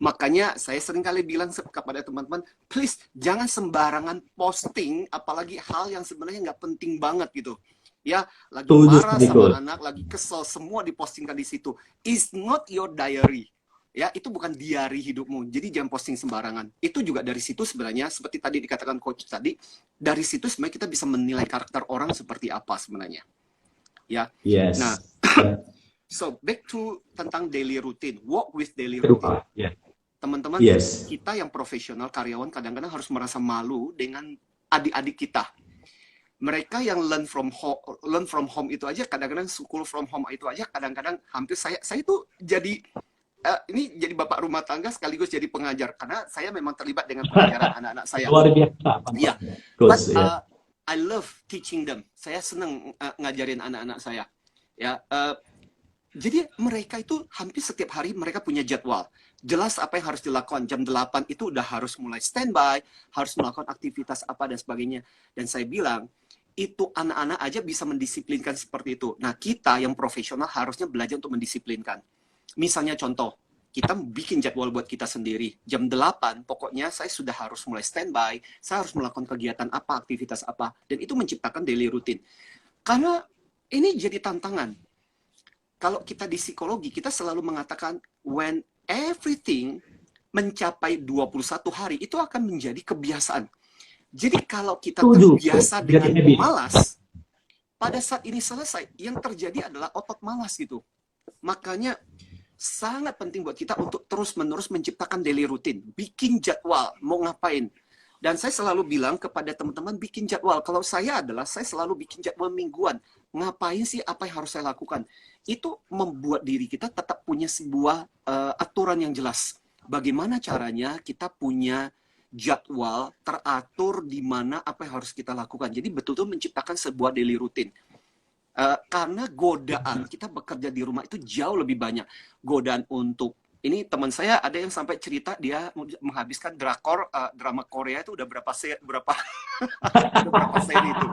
Makanya saya sering kali bilang kepada teman-teman, please jangan sembarangan posting, apalagi hal yang sebenarnya nggak penting banget gitu. Ya, lagi marah sama anak, lagi kesel, semua dipostingkan di situ. It's not your diary. Ya, itu bukan diari hidupmu. Jadi jangan posting sembarangan. Itu juga dari situ sebenarnya, seperti tadi dikatakan coach tadi, dari situ sebenarnya kita bisa menilai karakter orang seperti apa sebenarnya. Ya. Yes. Nah, so back to tentang daily routine, walk with daily routine. Teman-teman, kita yang profesional, karyawan kadang-kadang harus merasa malu dengan adik-adik kita. Mereka yang learn from home itu aja, kadang-kadang school from home itu aja, kadang-kadang hampir saya itu jadi ini jadi bapak rumah tangga sekaligus jadi pengajar karena saya memang terlibat dengan pengajaran anak-anak saya. Luar biasa. Iya. But I love teaching them. Saya senang ngajarin anak-anak saya. Ya. Jadi mereka itu hampir setiap hari mereka punya jadwal. Jelas apa yang harus dilakukan. Jam 8 itu udah harus mulai standby, harus melakukan aktivitas apa dan sebagainya. Dan saya bilang, itu anak-anak aja bisa mendisiplinkan seperti itu. Nah, kita yang profesional harusnya belajar untuk mendisiplinkan. Misalnya contoh, kita bikin jadwal buat kita sendiri. Jam 8, pokoknya saya sudah harus mulai standby, saya harus melakukan kegiatan apa, aktivitas apa. Dan itu menciptakan daily routine. Karena ini jadi tantangan. Kalau kita di psikologi, kita selalu mengatakan, when everything mencapai 21 hari, itu akan menjadi kebiasaan. Jadi kalau kita terbiasa dengan malas, pada saat ini selesai, yang terjadi adalah otot malas gitu. Makanya sangat penting buat kita untuk terus-menerus menciptakan daily routine, bikin jadwal, mau ngapain. Dan saya selalu bilang kepada teman-teman, bikin jadwal. Kalau saya selalu bikin jadwal mingguan. Ngapain sih, apa yang harus saya lakukan? Itu membuat diri kita tetap punya sebuah aturan yang jelas. Bagaimana caranya kita punya jadwal teratur di mana apa yang harus kita lakukan. Jadi betul-betul menciptakan sebuah daily routine. Karena godaan kita bekerja di rumah itu jauh lebih banyak. Godaan untuk ini teman saya ada yang sampai cerita dia menghabiskan drama Korea itu udah berapa seri itu.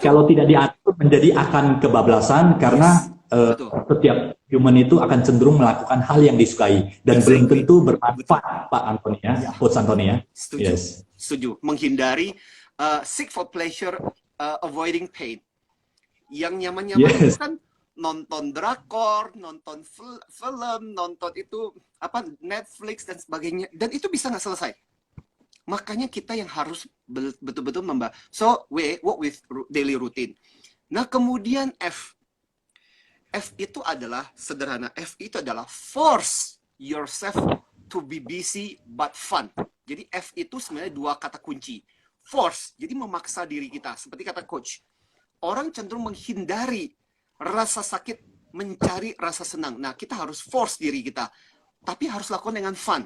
Kalau tidak diatur menjadi akan kebablasan karena setiap human itu akan cenderung melakukan hal yang disukai dan belum tentu bermanfaat, Pak Antoni ya, Coach Antoni ya. Setuju. Setuju. Menghindari seek for pleasure, avoiding pain. Yang nyaman-nyaman itu kan nonton drakor, nonton film, nonton itu apa Netflix dan sebagainya, dan itu bisa nggak selesai. Makanya kita yang harus betul-betul membahas. So, work with daily routine. Nah, kemudian F itu adalah sederhana. F itu adalah force yourself to be busy but fun. Jadi F itu sebenarnya dua kata kunci. Force, jadi memaksa diri kita. Seperti kata coach, orang cenderung menghindari rasa sakit, mencari rasa senang. Nah, kita harus force diri kita. Tapi harus lakukan dengan fun.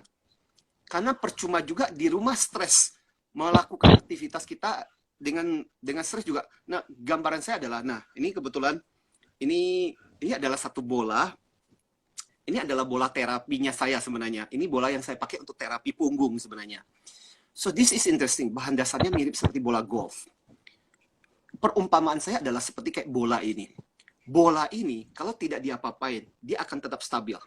Karena percuma juga di rumah stres. Melakukan aktivitas kita dengan stres juga. Nah, gambaran saya adalah, nah, ini kebetulan, ini adalah satu bola. Ini adalah bola terapinya saya sebenarnya. Ini bola yang saya pakai untuk terapi punggung sebenarnya. So, this is interesting. Bahan dasarnya mirip seperti bola golf. Perumpamaan saya adalah seperti kayak bola ini. Bola ini, kalau tidak diapa-apain, dia akan tetap stabil.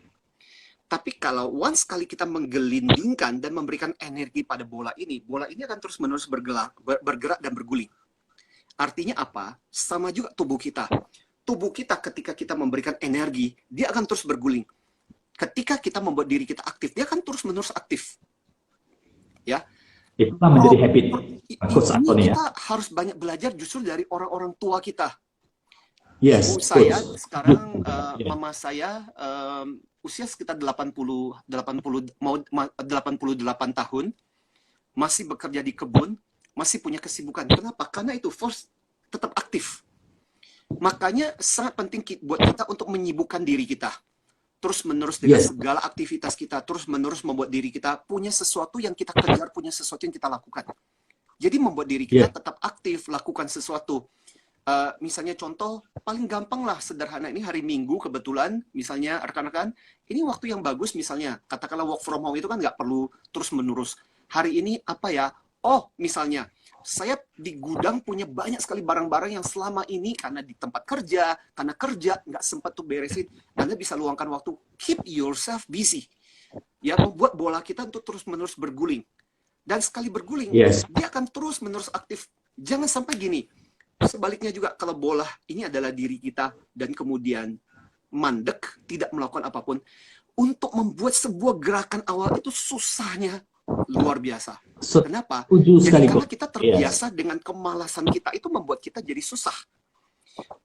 Tapi kalau once kali kita menggelindingkan dan memberikan energi pada bola ini akan terus-menerus bergerak dan berguling. Artinya apa? Sama juga tubuh kita. Tubuh kita ketika kita memberikan energi, dia akan terus berguling. Ketika kita membuat diri kita aktif, dia akan terus-menerus aktif. Ya. Itu kan menjadi habit. Kita harus banyak belajar justru dari orang-orang tua kita. Yes, ibu saya sekarang, mama saya usia sekitar 88 tahun, masih bekerja di kebun, masih punya kesibukan. Kenapa? Karena itu force tetap aktif. Makanya sangat penting buat kita untuk menyibukkan diri kita. terus-menerus dengan Yes. segala aktivitas kita, terus-menerus membuat diri kita punya sesuatu yang kita kejar, punya sesuatu yang kita lakukan. Jadi membuat diri kita Yeah. tetap aktif, lakukan sesuatu. Misalnya contoh paling gampang lah, sederhana, ini hari Minggu kebetulan, misalnya rekan-rekan, ini waktu yang bagus misalnya, katakanlah work from home itu kan nggak perlu terus-menerus. Hari ini apa ya? Oh, misalnya, saya di gudang punya banyak sekali barang-barang yang selama ini karena di tempat kerja, karena kerja nggak sempat tuh beresin, Anda bisa luangkan waktu, keep yourself busy. Ya, membuat bola kita untuk terus-menerus berguling. Dan sekali berguling, Yes. dia akan terus-menerus aktif. Jangan sampai gini, sebaliknya juga kalau bola ini adalah diri kita dan kemudian mandek, tidak melakukan apapun, untuk membuat sebuah gerakan awal itu susahnya luar biasa. Kenapa? Setuju Jadi sekali, karena Coach. kita Yes. terbiasa dengan kemalasan kita, itu membuat kita jadi susah.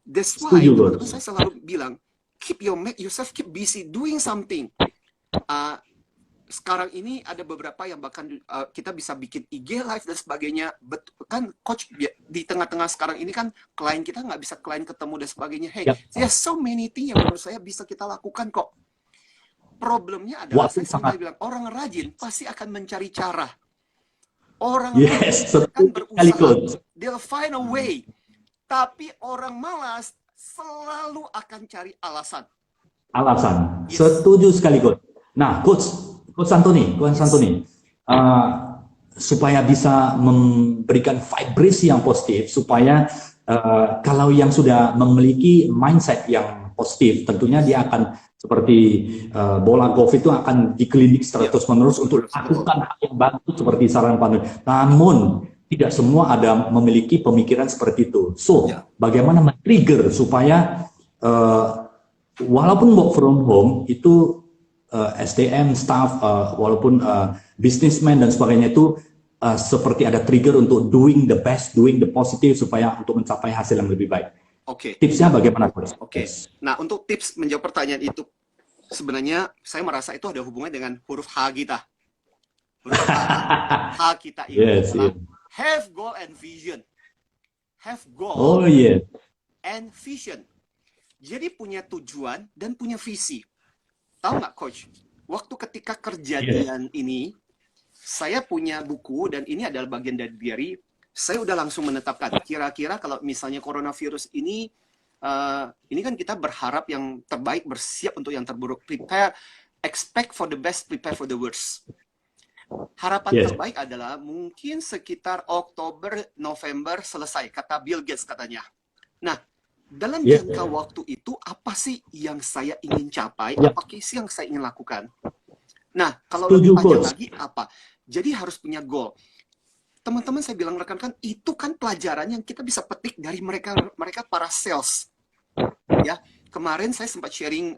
That's why Setuju, teman-teman Coach. saya selalu bilang, make yourself keep busy doing something. Sekarang ini ada beberapa yang bahkan kita bisa bikin IG live dan sebagainya. Kan coach di tengah-tengah sekarang ini kan klien kita nggak bisa klien ketemu dan sebagainya. Hey, Yep. there's so many things yang menurut saya bisa kita lakukan kok. Problemnya adalah Waktu saya selalu sangat. bilang orang rajin pasti akan mencari cara. Orang Yes, rajin akan setuju sekali, berusaha. Coach. They'll find a way. Tapi orang malas selalu akan cari alasan. Alasan. Yes. Setuju sekali, Coach. Nah, Coach Antoni, supaya bisa memberikan vibrasi yang positif, supaya kalau yang sudah memiliki mindset yang positif, tentunya dia akan seperti bola golf itu akan dikelilingi terus-menerus untuk lakukan hal yang bagus seperti saran Pak Antoni. Namun tidak semua ada memiliki pemikiran seperti itu. So, bagaimana men-trigger supaya walaupun work from home itu SDM, staff, walaupun businessman dan sebagainya itu seperti ada trigger untuk doing the best, doing the positive supaya untuk mencapai hasil yang lebih baik. Oke. Tipsnya bagaimana, Coach? Oke. Nah, untuk tips menjawab pertanyaan itu, sebenarnya saya merasa itu ada hubungannya dengan huruf H kita. Huruf H kita ini adalah have goal and vision. Have goal and vision. Jadi punya tujuan dan punya visi. Tahu nggak, Coach? Waktu ketika kejadian ini, saya punya buku dan ini adalah bagian dari diary. Saya udah langsung menetapkan. Kira-kira kalau misalnya coronavirus ini kan kita berharap yang terbaik, bersiap untuk yang terburuk. Prepare, expect for the best, prepare for the worst. Harapan terbaik adalah mungkin sekitar Oktober, November selesai, kata Bill Gates katanya. Nah, dalam jangka waktu itu, apa sih yang saya ingin capai? Apa sih yang saya ingin lakukan? Nah, kalau lebih panjang lagi, apa? Jadi harus punya goal. Teman-teman saya bilang rekan-rekan, itu kan pelajaran yang kita bisa petik dari mereka para sales. Ya, kemarin saya sempat sharing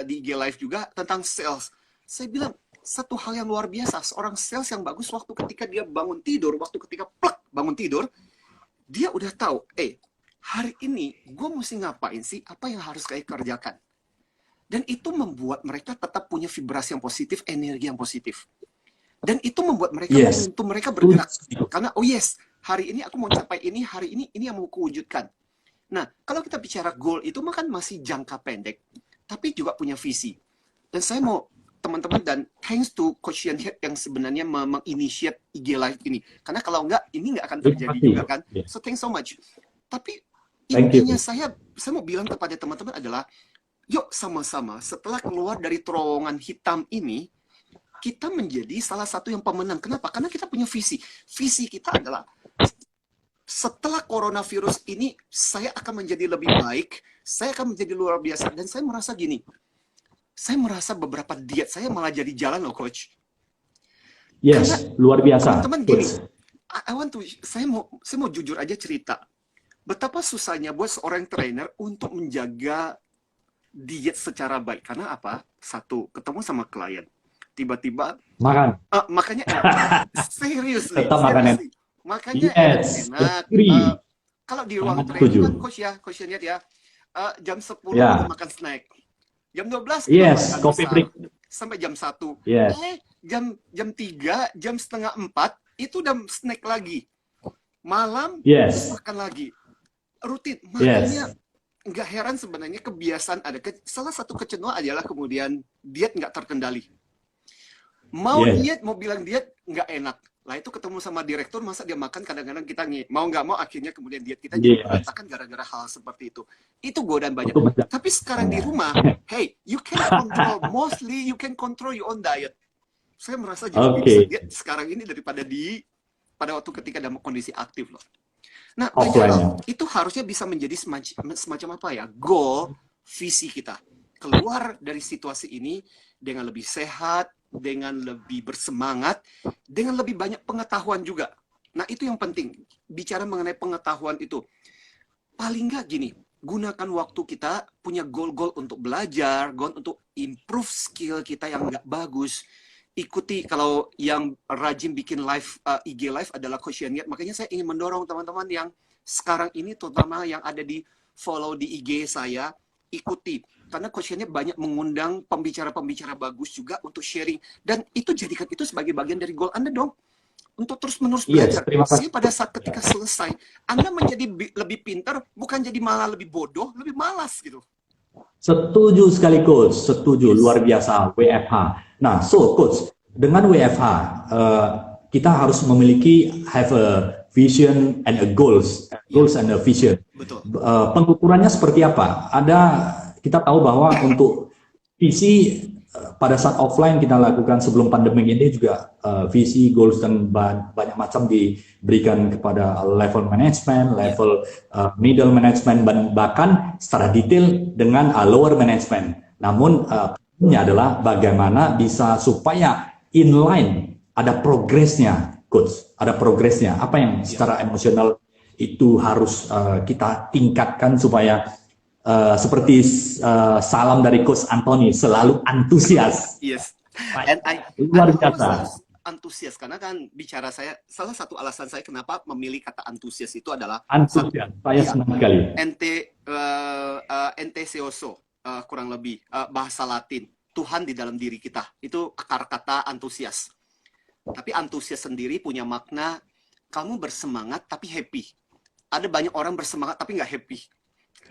di IG Live juga tentang sales. Saya bilang, satu hal yang luar biasa, seorang sales yang bagus waktu ketika dia bangun tidur, waktu ketika bangun tidur, dia udah tahu, hari ini gue mesti ngapain sih? Apa yang harus saya kerjakan? Dan itu membuat mereka tetap punya vibrasi yang positif, energi yang positif. Dan itu membuat mereka momentum mereka bergerak. Karena, hari ini aku mau capai ini, hari ini yang mau kuwujudkan. Nah, kalau kita bicara goal itu kan masih jangka pendek, tapi juga punya visi. Dan saya mau teman-teman, dan thanks to Coach Ian Head yang sebenarnya menginitiate IG Live ini. Karena kalau enggak, ini enggak akan terjadi juga kan. So thanks so much. Tapi intinya saya mau bilang kepada teman-teman adalah, yuk sama-sama setelah keluar dari terowongan hitam ini, kita menjadi salah satu yang pemenang. Kenapa? Karena kita punya visi. Visi kita adalah, setelah coronavirus ini, saya akan menjadi lebih baik, saya akan menjadi luar biasa. Dan saya merasa gini, saya merasa beberapa diet saya malah jadi jalan loh, Coach. Karena, luar biasa. Teman-teman gini, saya mau jujur aja cerita. Betapa susahnya buat seorang trainer untuk menjaga diet secara baik. Karena apa? Satu, ketemu sama klien. Tiba-tiba makan. Makanya seriously. Makanya enak. Kalau di ruang training kan Coach lihat ya, jam 10 makan snack. Jam 12 coffee break. Sampai jam 1. Jam 3, jam setengah 4 itu udah snack lagi. Malam makan lagi. Rutin. Makanya nggak heran sebenarnya kebiasaan ada. Salah satu kecenderungan adalah kemudian diet nggak terkendali. Mau Yes. diet, mau bilang diet, nggak enak. Lah itu ketemu sama direktur, masa dia makan, kadang-kadang kita mau nggak mau akhirnya kemudian diet kita jadi Yes. berantakan gara-gara hal seperti itu. Itu godaan banyak. Untuk menjaga. Tapi sekarang di rumah, hey, you can control, mostly you can control your own diet. Saya merasa jadi lebih bisa Oke. diet sekarang ini daripada pada waktu ketika dalam kondisi aktif loh. Nah, banyak Offline hal ya. itu harusnya bisa menjadi semacam apa ya, goal, visi kita. Keluar dari situasi ini dengan lebih sehat, dengan lebih bersemangat, dengan lebih banyak pengetahuan juga. Nah, itu yang penting. Bicara mengenai pengetahuan itu. Paling nggak gini, gunakan waktu kita punya goal-goal untuk belajar, goal untuk improve skill kita yang nggak bagus. Ikuti, kalau yang rajin bikin live, IG live adalah Coach Yaniat. Makanya saya ingin mendorong teman-teman yang sekarang ini, terutama yang ada di follow di IG saya, ikuti. Karena Coach Yaniat banyak mengundang pembicara-pembicara bagus juga untuk sharing. Dan itu jadikan itu sebagai bagian dari goal Anda dong. Untuk terus-menerus Yes, belajar. terima kasih. Sehingga pada saat ketika selesai, Anda menjadi lebih pintar, bukan jadi malah lebih bodoh, lebih malas gitu. Setuju sekali Coach, setuju, Yes. luar biasa WFH. Nah, so Coach, dengan WFH kita harus memiliki have a vision and a goals and a vision. Betul. Pengukurannya seperti apa? Kita tahu bahwa untuk visi pada saat offline kita lakukan sebelum pandemi ini juga visi, goals dan banyak macam diberikan kepada level management, level middle management, dan bahkan secara detail dengan lower management. Namun ini adalah bagaimana bisa supaya inline, ada progresnya, Coach, ada progresnya. Apa yang secara emosional itu harus kita tingkatkan supaya seperti salam dari Coach Anthony, selalu antusias. Yes. And luar always biasa. antusias, karena kan bicara saya, salah satu alasan saya kenapa memilih kata antusias itu adalah Antusias, saya senang sekali. ente seoso, kurang lebih bahasa Latin, Tuhan di dalam diri kita, itu akar kata antusias. Tapi antusias sendiri punya makna kamu bersemangat tapi happy. Ada banyak orang bersemangat tapi nggak happy,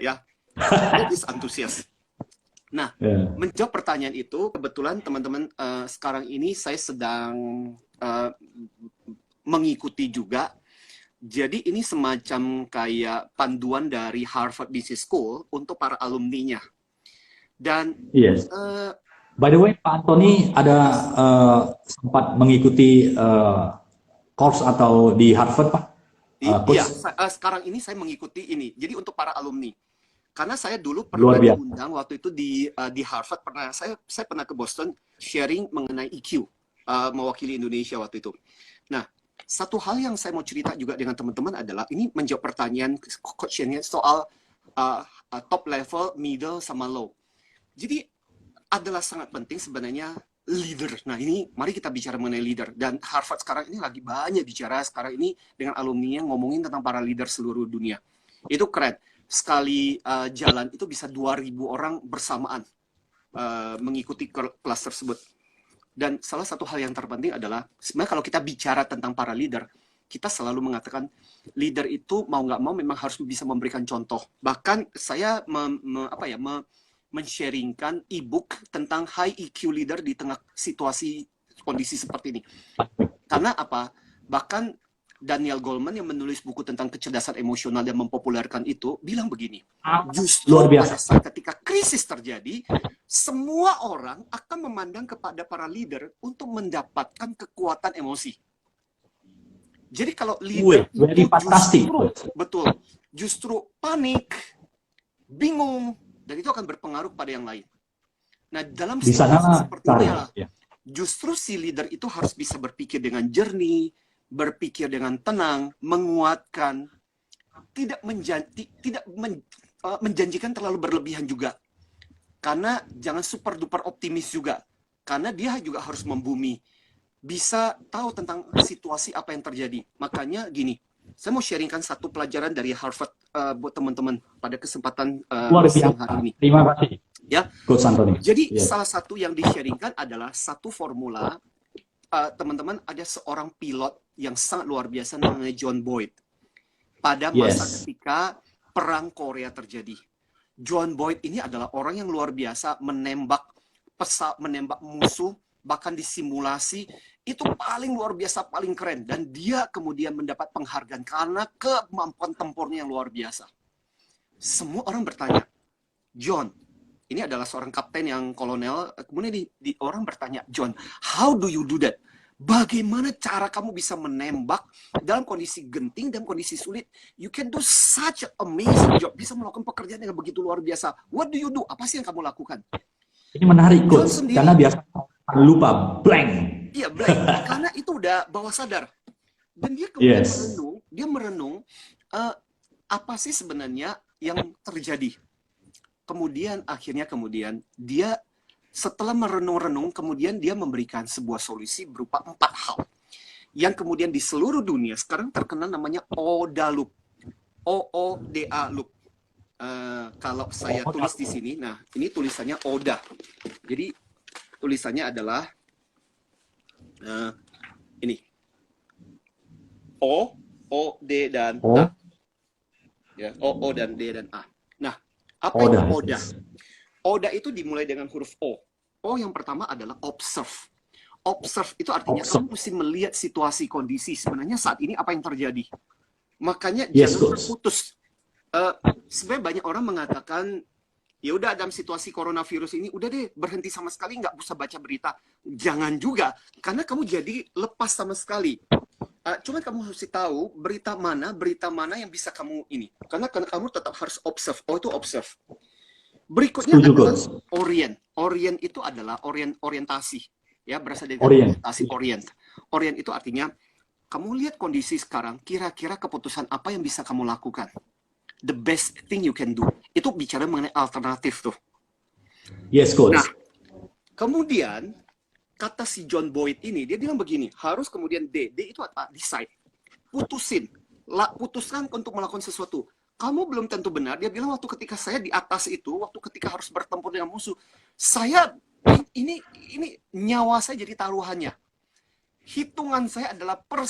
ya. Itu antusias. Nah, menjawab pertanyaan itu, kebetulan teman-teman sekarang ini saya sedang mengikuti juga. Jadi ini semacam kayak panduan dari Harvard Business School untuk para alumninya. Dan yes. By the way, Pak Anthony ada sempat mengikuti course atau di Harvard, Pak? Iya, sekarang ini saya mengikuti ini. Jadi untuk para alumni. Karena saya dulu pernah diundang waktu itu di Harvard, saya pernah ke Boston sharing mengenai EQ, mewakili Indonesia waktu itu. Nah, satu hal yang saya mau cerita juga dengan teman-teman adalah ini menjawab pertanyaan coach-nya soal top level, middle, sama low. Jadi adalah sangat penting sebenarnya leader. Nah, ini mari kita bicara mengenai leader. Dan Harvard sekarang ini lagi banyak bicara sekarang ini dengan alumni yang ngomongin tentang para leader seluruh dunia. Itu keren. Sekali jalan itu bisa 2.000 orang bersamaan mengikuti kelas tersebut. Dan salah satu hal yang terpenting adalah sebenarnya kalau kita bicara tentang para leader, kita selalu mengatakan leader itu mau nggak mau memang harus bisa memberikan contoh. Bahkan saya men-sharingkan e-book tentang high EQ leader di tengah situasi kondisi seperti ini. Karena apa? Bahkan Daniel Goleman yang menulis buku tentang kecerdasan emosional dan mempopulerkan itu bilang begini, justru pada saat ketika krisis terjadi, semua orang akan memandang kepada para leader untuk mendapatkan kekuatan emosi. Jadi kalau leader justru panik, bingung, dan itu akan berpengaruh pada yang lain. Nah, dalam situasi seperti ini, justru si leader itu harus bisa berpikir dengan jernih, berpikir dengan tenang, menguatkan, tidak menjanjikan terlalu berlebihan juga. Karena jangan super duper optimis juga. Karena dia juga harus membumi. Bisa tahu tentang situasi apa yang terjadi. Makanya gini, saya mau sharingkan satu pelajaran dari Harvard buat teman-teman pada kesempatan siang hari ini. Terima kasih. Ya. Coach Anthony. Jadi salah satu yang di-sharingkan adalah satu formula. Teman-teman, ada seorang pilot yang sangat luar biasa namanya John Boyd. Pada masa ketika Perang Korea terjadi. John Boyd ini adalah orang yang luar biasa menembak menembak musuh, bahkan di simulasi itu paling luar biasa, paling keren, dan dia kemudian mendapat penghargaan karena kemampuan tempurnya yang luar biasa. Semua orang bertanya, John, ini adalah seorang kapten yang kolonel, kemudian orang bertanya, John, how do you do that? Bagaimana cara kamu bisa menembak dalam kondisi genting, dalam kondisi sulit? You can do such an amazing job, bisa melakukan pekerjaan yang begitu luar biasa. What do you do? Apa sih yang kamu lakukan? Ini menarik, John Coach, sendiri, karena biasa lupa, blank. iya, blank, karena itu udah bawah sadar. Dan dia kemudian Yes. merenung, apa sih sebenarnya yang terjadi? Kemudian dia setelah merenung-renung, kemudian dia memberikan sebuah solusi berupa 4 hal. Yang kemudian di seluruh dunia sekarang terkenal namanya OODA Loop. OODA Loop. Kalau saya tulis di sini, nah ini tulisannya OODA. Jadi tulisannya adalah ini. O, D, dan A. Ya, O dan D dan A. Nah, apa itu OODA? OODA itu dimulai dengan huruf O. O yang pertama adalah observe. Observe itu artinya kamu mesti melihat situasi, kondisi. Sebenarnya saat ini apa yang terjadi. Makanya jangan terputus. Sebenarnya banyak orang mengatakan, ya udah dalam situasi coronavirus ini, udah deh berhenti sama sekali, nggak usah baca berita. Jangan juga, karena kamu jadi lepas sama sekali. Cuman kamu harus tahu berita mana yang bisa kamu ini. Karena kamu tetap harus observe. Oh, itu observe. Berikutnya adalah orient. Orient itu adalah orientasi. Ya, berasal dari orientasi, orient. Orient itu artinya, kamu lihat kondisi sekarang, kira-kira keputusan apa yang bisa kamu lakukan. The best thing you can do. Itu bicara mengenai alternatif tuh. Yes, Coach. Nah, kemudian, kata si John Boyd ini, dia bilang begini, harus kemudian D itu apa? Decide. Putuskan untuk melakukan sesuatu. Kamu belum tentu benar. Dia bilang waktu ketika saya di atas itu, waktu ketika harus bertempur dengan musuh, saya ini nyawa saya jadi taruhannya. Hitungan saya adalah per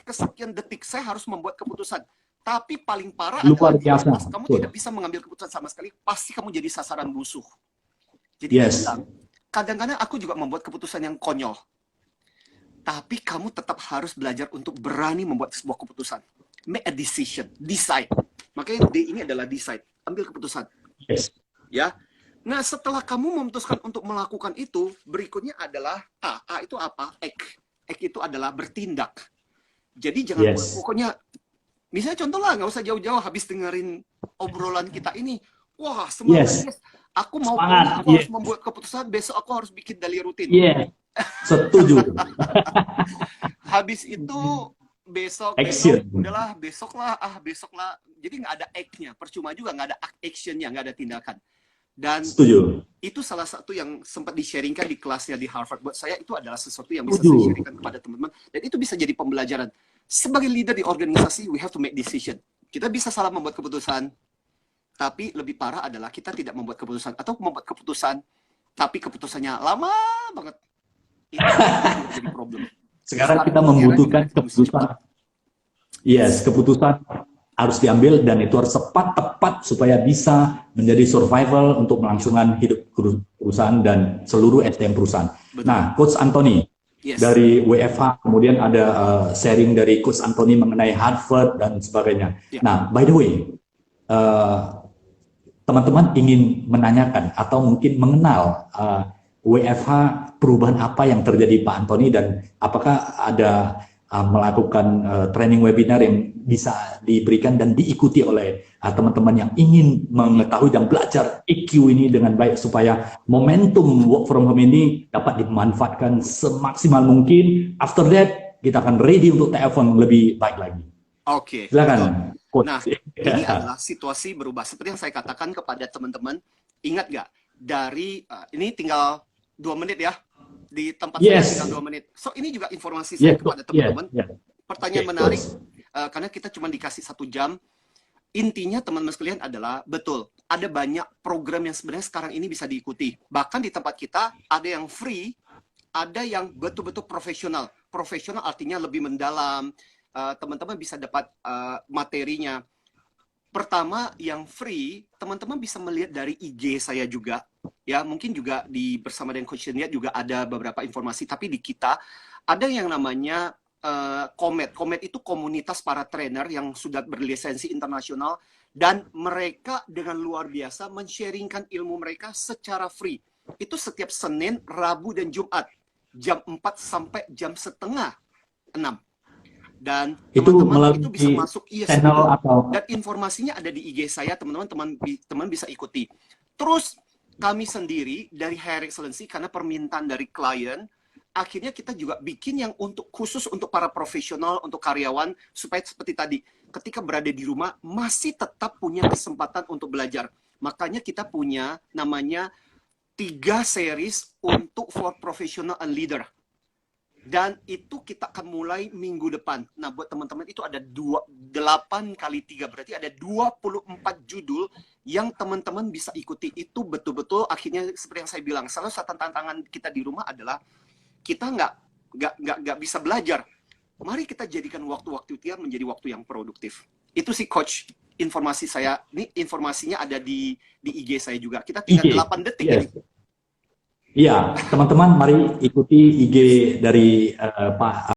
kesekian detik saya harus membuat keputusan. Tapi paling parah adalah kamu tidak bisa mengambil keputusan sama sekali, pasti kamu jadi sasaran musuh. Jadi dia bilang, kadang-kadang aku juga membuat keputusan yang konyol. Tapi kamu tetap harus belajar untuk berani membuat sebuah keputusan. Make a decision, decide. Makanya D ini adalah decide, ambil keputusan. Yes. Ya. Nah, setelah kamu memutuskan untuk melakukan itu, berikutnya adalah A. A itu apa? Act. Act itu adalah bertindak. Jadi jangan pokoknya, misalnya contoh lah, nggak usah jauh-jauh habis dengerin obrolan kita ini. Wah, semangat. Aku mau harus membuat keputusan, besok aku harus bikin daily rutin. Iya, setuju. Habis itu besok udahlah besok lah. Jadi nggak ada act-nya, percuma juga nggak ada action-nya, nggak ada tindakan. Dan setuju. Itu salah satu yang sempat di-sharingkan di kelasnya di Harvard. Buat saya itu adalah sesuatu yang bisa saya sharingkan kepada teman-teman, dan itu bisa jadi pembelajaran. Sebagai leader di organisasi, we have to make decision. Kita bisa salah membuat keputusan, tapi lebih parah adalah kita tidak membuat keputusan, atau membuat keputusan tapi keputusannya lama banget. Itu jadi problem. Sekarang kita membutuhkan keputusan. Yes, keputusan harus diambil dan itu harus tepat supaya bisa menjadi survival untuk melangsungkan hidup perusahaan dan seluruh SDM perusahaan. Betul. Nah, Coach Anthony dari WFH, kemudian ada sharing dari Coach Anthony mengenai Harvard dan sebagainya. Nah, by the way, teman-teman ingin menanyakan atau mungkin mengenal WFH, perubahan apa yang terjadi Pak Anthony, dan apakah ada melakukan training webinar yang bisa diberikan dan diikuti oleh teman-teman yang ingin mengetahui dan belajar EQ ini dengan baik supaya momentum work from home ini dapat dimanfaatkan semaksimal mungkin. After that, kita akan ready untuk telepon lebih baik lagi. Oke. Silakan. Nah, ini adalah situasi berubah. Seperti yang saya katakan kepada teman-teman, ingat nggak? Dari ini tinggal 2 menit ya, di tempat saya tinggal 2 menit. So ini juga informasi saya kepada teman-teman. Pertanyaan menarik, karena kita cuma dikasih 1 jam. Intinya teman-teman sekalian adalah, betul, ada banyak program yang sebenarnya sekarang ini bisa diikuti. Bahkan di tempat kita ada yang free, ada yang betul-betul profesional. Profesional artinya lebih mendalam, teman-teman bisa dapat materinya. Pertama, yang free, teman-teman bisa melihat dari IG saya juga. Ya, mungkin juga bersama dengan Coach Niat juga ada beberapa informasi, tapi di kita ada yang namanya Comet. Comet itu komunitas para trainer yang sudah berlisensi internasional dan mereka dengan luar biasa men-sharingkan ilmu mereka secara free. Itu setiap Senin, Rabu, dan Jumat. Jam 4 sampai jam setengah 6. Dan Itu teman-teman itu melalui bisa masuk, yes, channel betul. atau Dan informasinya ada di IG saya, teman-teman bisa ikuti. Terus kami sendiri dari Hair Excellency, karena permintaan dari klien, akhirnya kita juga bikin yang khusus untuk para profesional, untuk karyawan, supaya seperti tadi, ketika berada di rumah masih tetap punya kesempatan untuk belajar. Makanya kita punya namanya 3 series untuk for professional and leader. Dan itu kita akan mulai minggu depan. Nah, buat teman-teman itu ada 8 kali 3, berarti ada 24 judul yang teman-teman bisa ikuti. Itu betul-betul akhirnya seperti yang saya bilang, salah satu tantangan kita di rumah adalah kita nggak bisa belajar. Mari kita jadikan waktu-waktu itu menjadi waktu yang produktif. Itu sih Coach, informasi saya. Ini informasinya ada di IG saya juga. Kita tinggal IG. 8 detik Yes. ini. Iya, teman-teman mari ikuti IG dari Pak